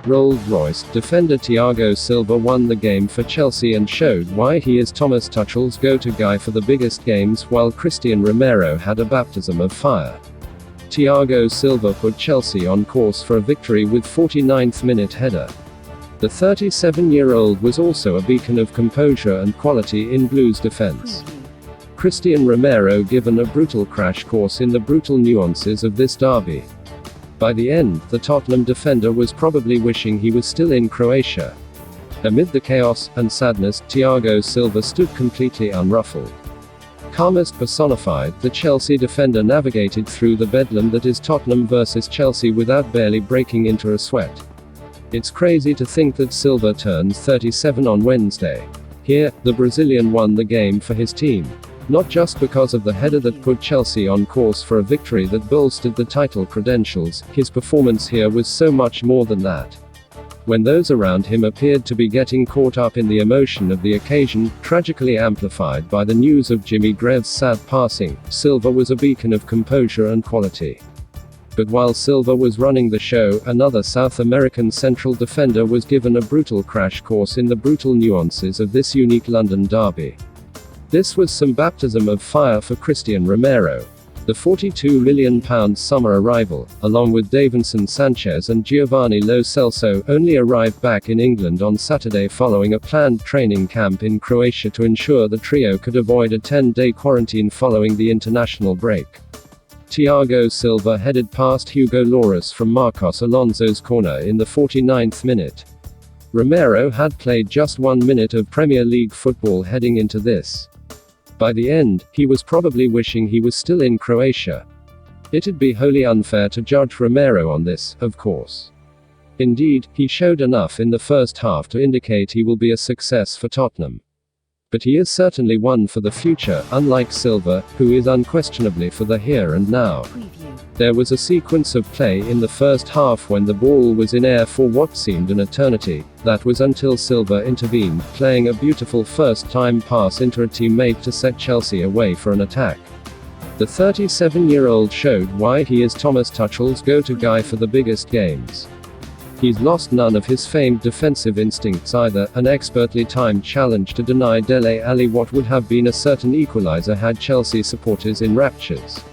Rolls-Royce defender Thiago Silva won the game for Chelsea and showed why he is Thomas Tuchel's go-to guy for the biggest games, while Christian Romero had a baptism of fire. Thiago Silva put Chelsea on course for a victory with 49th-minute header. The 37-year-old was also a beacon of composure and quality in Blues defense. Christian Romero given a brutal crash course in the brutal nuances of this derby. By the end, the Tottenham defender was probably wishing he was still in Croatia. Amid the chaos and sadness, Thiago Silva stood completely unruffled. Calmest personified, the Chelsea defender navigated through the bedlam that is Tottenham versus Chelsea without barely breaking into a sweat. It's crazy to think that Silva turns 37 on Wednesday. Here, the Brazilian won the game for his team. Not just because of the header that put Chelsea on course for a victory that bolstered the title credentials, his performance here was so much more than that. When those around him appeared to be getting caught up in the emotion of the occasion, tragically amplified by the news of Jimmy Grev's sad passing, Silva was a beacon of composure and quality. But while Silva was running the show, another South American central defender was given a brutal crash course in the brutal nuances of this unique London derby. This was some baptism of fire for Christian Romero. The £42 million summer arrival, along with Davinson Sanchez and Giovanni Lo Celso, only arrived back in England on Saturday following a planned training camp in Croatia to ensure the trio could avoid a 10-day quarantine following the international break. Thiago Silva headed past Hugo Lloris from Marcos Alonso's corner in the 49th minute. Romero had played just 1 minute of Premier League football heading into this. By the end, he was probably wishing he was still in Croatia. It'd be wholly unfair to judge Romero on this, of course. Indeed, he showed enough in the first half to indicate he will be a success for Tottenham. But he is certainly one for the future, unlike Silva, who is unquestionably for the here and now. There was a sequence of play in the first half when the ball was in air for what seemed an eternity. That was until Silva intervened, playing a beautiful first-time pass into a teammate to set Chelsea away for an attack. The 37-year-old showed why he is Thomas Tuchel's go-to guy for the biggest games. He's lost none of his famed defensive instincts either, an expertly timed challenge to deny Dele Alli what would have been a certain equalizer had Chelsea supporters in raptures.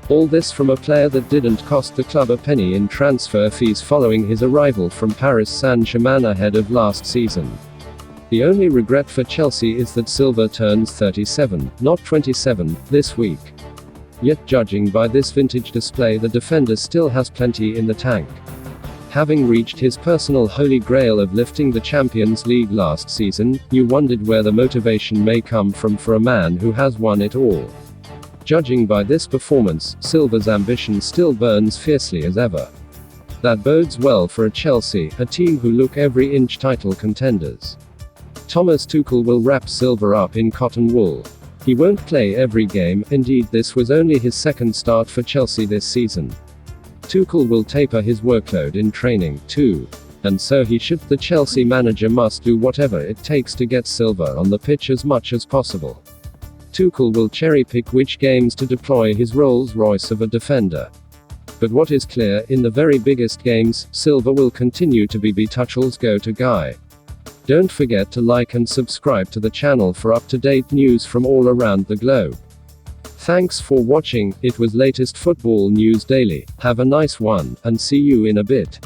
All this from a player that didn't cost the club a penny in transfer fees following his arrival from Paris Saint-Germain ahead of last season. The only regret for Chelsea is that Silva turns 37, not 27, this week. Yet judging by this vintage display, the defender still has plenty in the tank. Having reached his personal holy grail of lifting the Champions League last season, you wondered where the motivation may come from for a man who has won it all. Judging by this performance, Silva's ambition still burns fiercely as ever. That bodes well for a Chelsea, a team who look every inch title contenders. Thomas Tuchel will wrap Silva up in cotton wool. He won't play every game, indeed this was only his second start for Chelsea this season. Tuchel will taper his workload in training, too. And so he should. The Chelsea manager must do whatever it takes to get Silva on the pitch as much as possible. Tuchel will cherry-pick which games to deploy his Rolls-Royce of a defender. But what is clear, in the very biggest games, Silva will continue to be Tuchel's go-to guy. Don't forget to like and subscribe to the channel for up-to-date news from all around the globe. Thanks for watching. It was latest football news daily. Have a nice one, and see you in a bit.